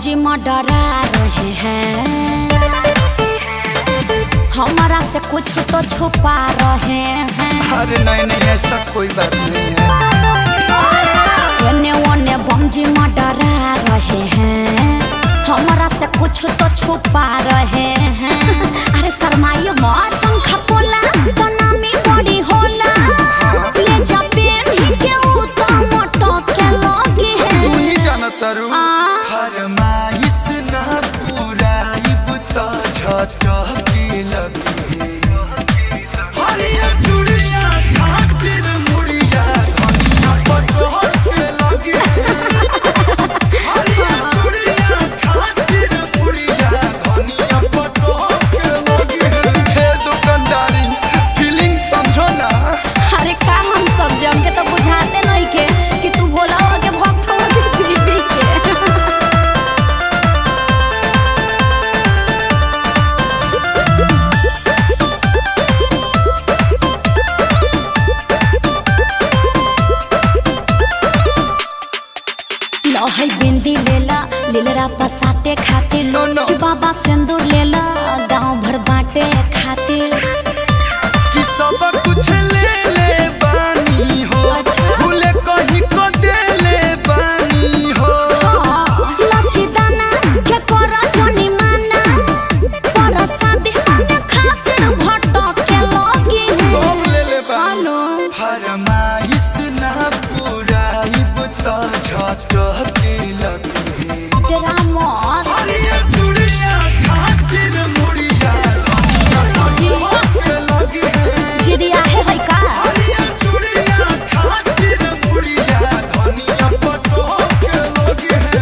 बमजी में डरा रहे हैं, हमारा से कुछ तो छुपा रहे हैं। अरे नहीं नहीं ऐसा कोई बात नहीं है। एने ओने बमजी में डरा रहे हैं, हमारा से कुछ तो छुपा रहे हैं। अरे शर्माइयो मत, पंखा पोला बनामी बड़ी होला, ले जा पेन ही के उ तो मोटो के लगी है। तू ही जानता रू फरमाइश ना पूरा इब तो झटकी लगी। हरिया चूड़िया खातिर मुड़िया धनिया पटोल के लगी। हरिया चूड़िया खातिर मुड़िया धनिया पटोल के लगी। हे दुकानदारी फीलिंग समझो ना। अरे का हम सब जम के तो बुझाते नहीं के कि तू बोला हो के भक्त हो के बीबी के। लोहई बिंदी लेला लीलरा पसाते खातिर, No, no. कि बाबा सिंदूर लेला गांव भर बांटे खातिर। कि सब कुछ ले ले बानी हो, भूले कहीं को दे ले बानी हो। लची दाना के करा जनी माना, पर शादी माने खातिर भटो के लगी है। सब ले ले बानी। हेलो फरमाइश ना पूरा इब तो झटकी लगी। तेरा मौत हरिया चूड़िया खातिर मुड़िया धनिया पटोल के लगी है। जिदिया है भाई का। हरिया चूड़िया खातिर मुड़िया धनिया पटोल के लगी है।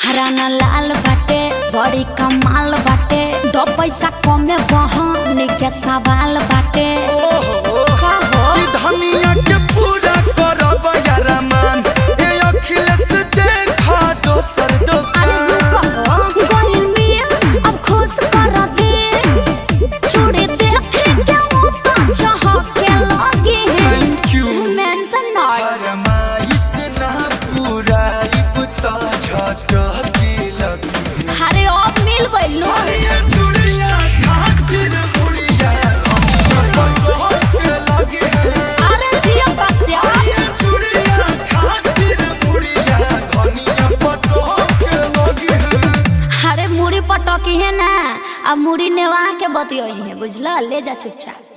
हराना लाल बाटे बड़ी कमाल बाटे, दो पैसा कमे बहन के सवाल बाटे। ओहो का हो? कि धनिया के पूरा करब यारा मान, ए अखिलेश देखा दोसर अरे दुकान। रुको हो, गोइल मिया अब खुश कर दे, चूड़ी देखे के उ तो चहक के लगी है। Thank you. मेंशन नॉट फरमाइश ना पूरा इब तो झटकी लगी। अरे अब मिल गइल लो। हरिया चूड़िया खातिर मुड़िया धनिया पटोल के लगी है। अरे जिया कस्या, हरिया चूड़िया खातिर मुड़िया धनिया पटोल के लगी है। अरे मुड़ी पटकी है ना, अब मुड़ी नेवा के बतियोई है, बुझला? ले जा चुपचाप।